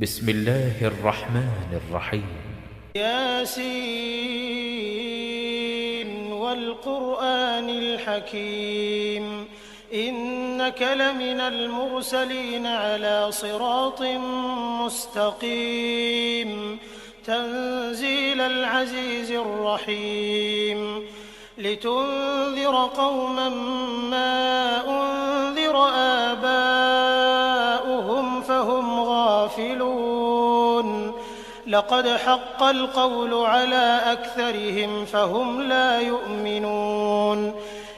بسم الله الرحمن الرحيم. ياسين والقرآن الحكيم إنك لمن المرسلين على صراط مستقيم تنزيل العزيز الرحيم لتنذر قوما ما أنذر آباؤهم فهم غافلون لقد حق القول على أكثرهم فهم لا يؤمنون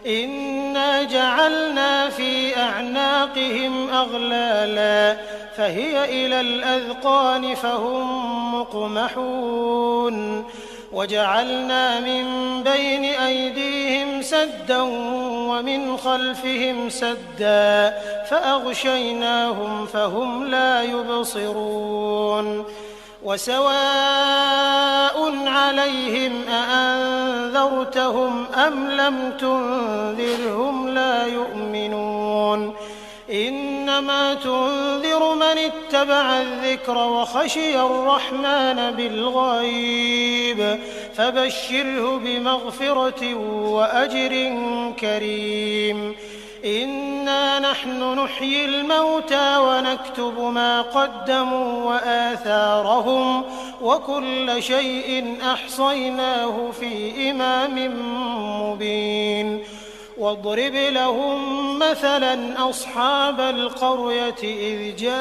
إنا جعلنا في أعناقهم أغلالا فهي إلى الأذقان فهم مقمحون وجعلنا من بين أيديهم سدا ومن خلفهم سدا فأغشيناهم فهم لا يبصرون وسواء عليهم أأنذرتهم أم لم تنذرهم لا يؤمنون إنما تنذر من اتبع الذكر وخشي الرحمن بالغيب فبشره بمغفرة وأجر كريم إنا نحن نحيي الموتى ونكتب ما قدموا وآثارهم وكل شيء أحصيناه في إمام مبين واضرب لهم مثلا أصحاب القرية إذ جاءها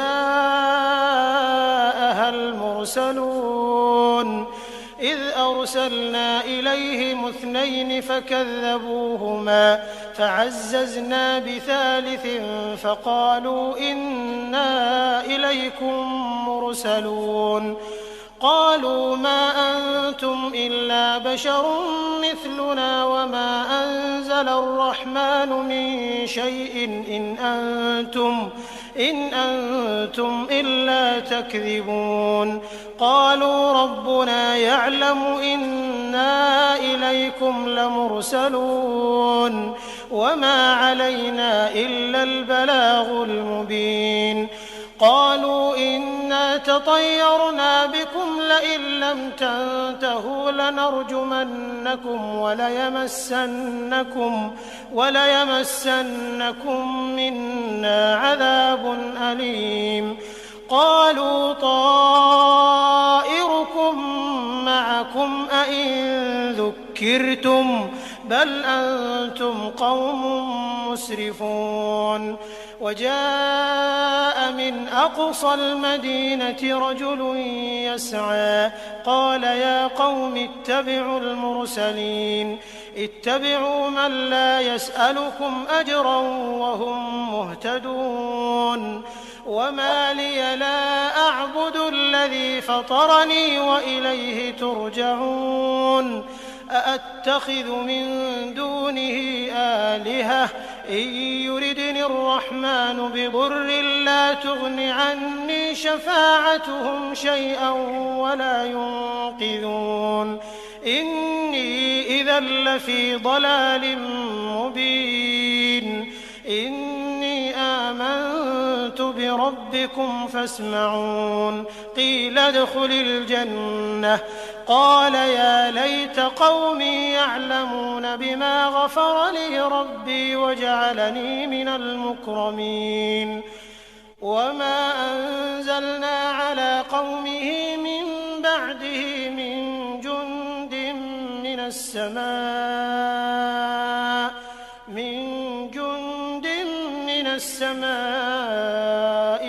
المرسلون إذ أرسلنا إليهم 2 فكذبوهما فعززنا بثالث فقالوا إنا إليكم مرسلون قالوا ما أنتم إلا بشر مثلنا وما أنزل الرحمن من شيء إن أنتم إلا تكذبون قالوا ربنا يعلم إنا إليكم لمرسلون وما علينا إلا البلاغ المبين قالوا إنا تطيرنا بكم لئن لم تنتهوا لنرجمنكم وليمسنكم منا عذاب أليم قالوا طائركم معكم أئن ذكرتم بل أنتم قوم مسرفون وجاء من أقصى المدينة رجل يسعى قال يا قوم اتبعوا المرسلين اتبعوا من لا يسألكم أجرا وهم مهتدون وما لي لا أعبد الذي فطرني وإليه ترجعون أأتخذ من دونه آلهة إن يردني الرحمن بضر لا تغن عني شفاعتهم شيئا ولا ينقذون إني إذا لفي ضلال مبين إني آمنت بربكم فاسمعون قيل ادخل الجنة قال يا ليت قومي يعلمون بما غفر لي ربي وجعلني من المكرمين وما أنزلنا على قومه من بعده من جند من السماء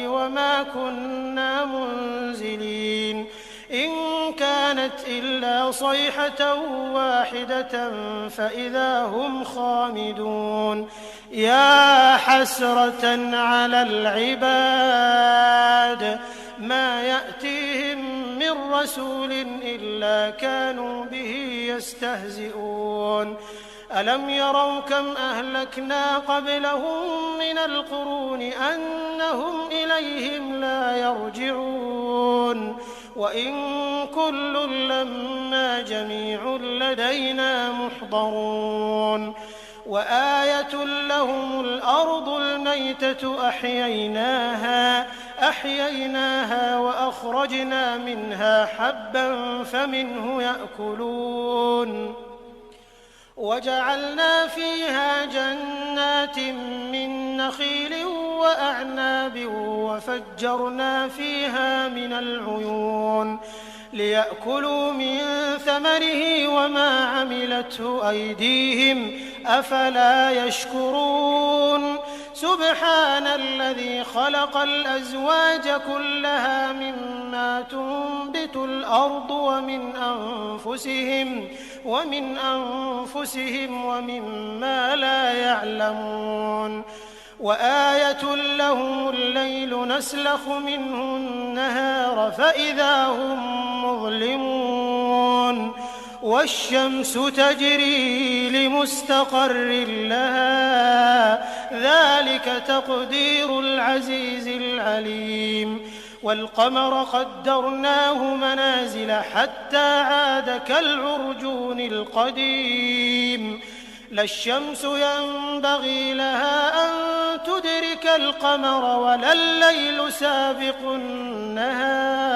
وما كنا منزلين إن كانت إلا صيحة واحدة فإذا هم خامدون يا حسرة على العباد ما يأتيهم من رسول إلا كانوا به يستهزئون ألم يروا كم أهلكنا قبلهم من القرون أنهم إليهم لا يرجعون وإن كل لما جميع لدينا محضرون وآية لهم الأرض الميتة أحييناها فأخرجنا منها حبا فمنه يأكلون وجعلنا فيها جنات من نخيل وأعناب وفجرنا فيها من العيون ليأكلوا من ثمره وما عملته أيديهم أفلا يشكرون سبحان الذي خلق الأزواج كلها مما تنبت الأرض ومن أنفسهم ومما لا يعلمون وآية لهم الليل نسلخ منه النهار فإذا هم مظلمون والشمس تجري لمستقر لها ذلك تقدير العزيز العليم والقمر قدرناه منازل حتى عاد كالعرجون القديم لا الشمس ينبغي لها أن تدرك القمر ولا الليل سابق النهار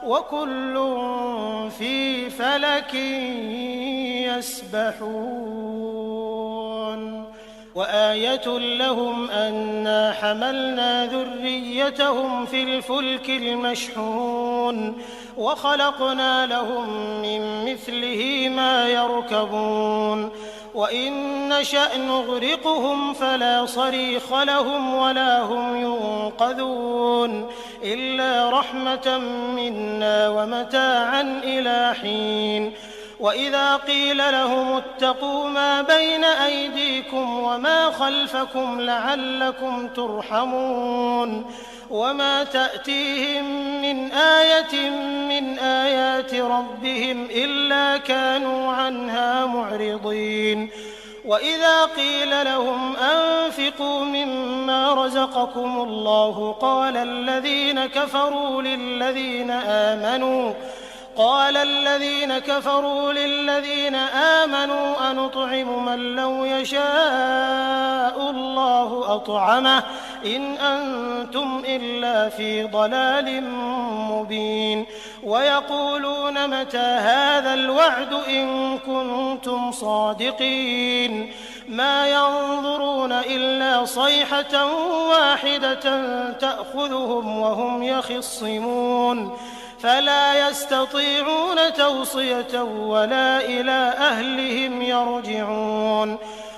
وكل في فلك يسبحون وآية لهم أنا حملنا ذريتهم في الفلك المشحون وخلقنا لهم من مثله ما يركبون وإن نشأ نغرقهم فلا صريخ لهم ولا هم ينقذون إلا رحمة منا ومتاعا إلى حين وإذا قيل لهم اتقوا ما بين أيديكم وما خلفكم لعلكم ترحمون وما تأتيهم من آية من آيات ربهم إلا كانوا عنها معرضين وإذا قيل لهم أنفقوا مما رزقكم الله قال الذين كفروا للذين آمنوا أنطعم من لو يشاء الله أطعمه إن أنتم إلا في ضلال مبين ويقولون متى هذا الوعد إن كنتم صادقين ما ينظرون إلا صيحة واحدة تأخذهم وهم يخصمون فلا يستطيعون توصية ولا إلى أهلهم يرجعون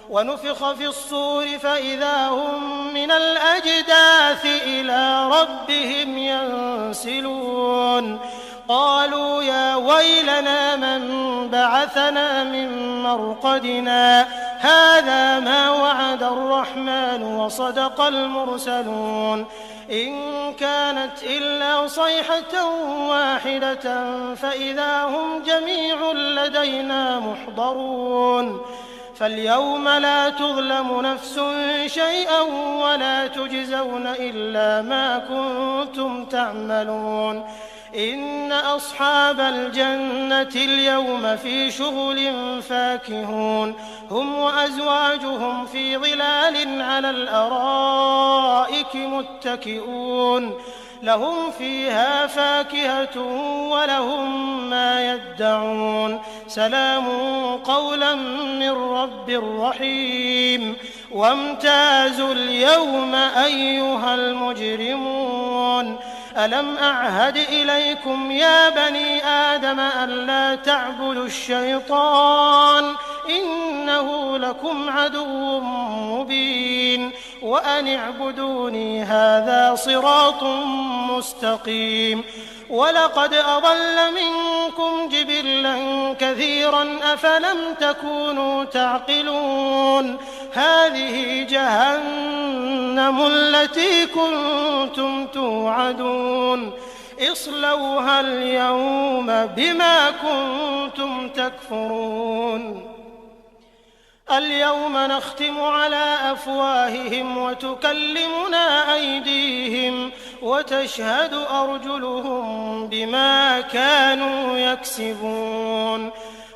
ونفخ في الصور فإذا هم من الأجداث إلى ربهم ينسلون قالوا يا ويلنا من بعثنا من مرقدنا هذا ما وعد الرحمن وصدق المرسلون إن كانت إلا صيحة واحدة فإذا هم جميع لدينا محضرون فاليوم لا تظلم نفس شيئا ولا تجزون إلا ما كنتم تعملون إن أصحاب الجنة اليوم في شغل فاكهون هم وأزواجهم في ظلال على الأرائك متكئون لهم فيها فاكهة ولهم ما يدعون سلام قولا من رب رحيم وامتازوا اليوم أيها المجرمون ألم أعهد إليكم يا بني آدم ألا تعبدوا الشيطان إنه لكم عدو مبين وأن اعبدوني هذا صراط مستقيم ولقد أضل منكم جبلا كثيرا أفلم تكونوا تعقلون هذه جهنم التي كنتم توعدون اصلوها اليوم بما كنتم تكفرون اليوم نختم على أفواههم وتكلمنا أيديهم وتشهد أرجلهم بما كانوا يكسبون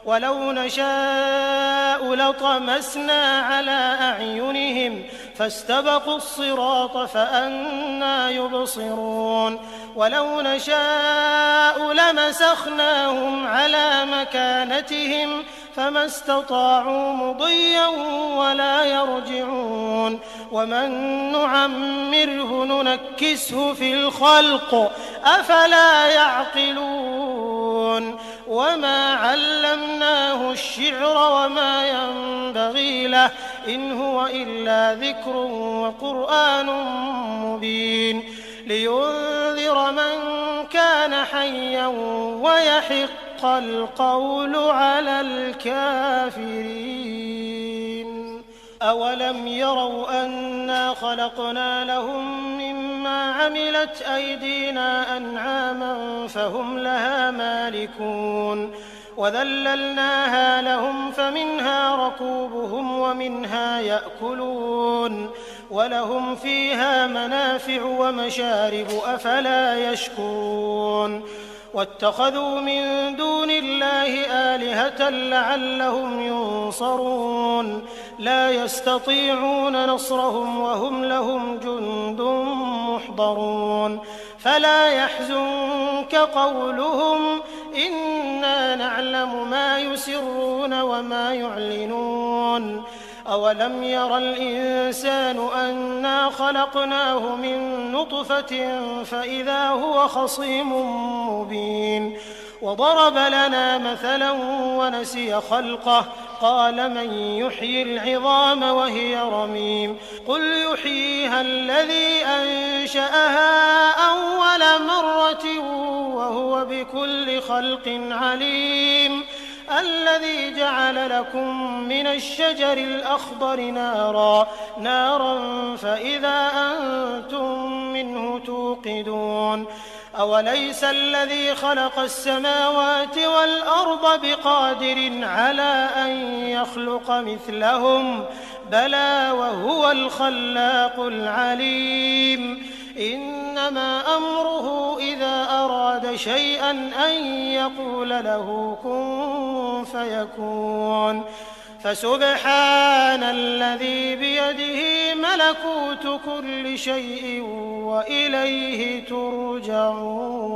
ولو نشاء لطمسنا على أعينهم فاستبقوا الصراط فأنى يبصرون ولو نشاء لمسخناهم على مكانتهم فما استطاعوا مضيا ولا يرجعون ومن نعمره ننكسه في الخلق أفلا يعقلون وما علمناه الشعر وما ينبغي له إن هو إلا ذكر وقرآن مبين لينذر من كان حيا ويحق القول على الكافرين أولم يروا أنا خلقنا لهم مما عملت أيدينا أنعاما فهم لها مالكون وذللناها لهم فمنها ركوبهم ومنها يأكلون ولهم فيها منافع ومشارب أفلا يشكرون واتخذوا من دون الله آلهة لعلهم ينصرون لا يستطيعون نصرهم وهم لهم جند محضرون فلا يحزنك قولهم إنا نعلم ما يسرون وما يعلنون أولم ير الإنسان أنا خلقناه من نطفة فإذا هو خصيم مبين وضرب لنا مثلا ونسي خلقه قال من يحيي العظام وهي رميم قل يحييها الذي أنشأها أول مرة وهو بكل خلق عليم الذي جعل لكم من الشجر الأخضر نارا فإذا أنتم منه توقدون أوليس الذي خلق السماوات والأرض بقادر على أن يخلق مثلهم بلى وهو الخلاق العليم إنما أمره إذا أراد شيئا أن يقول له كن فيكون فسبحان الذي بيده ملكوت كل شيء وإليه ترجعون.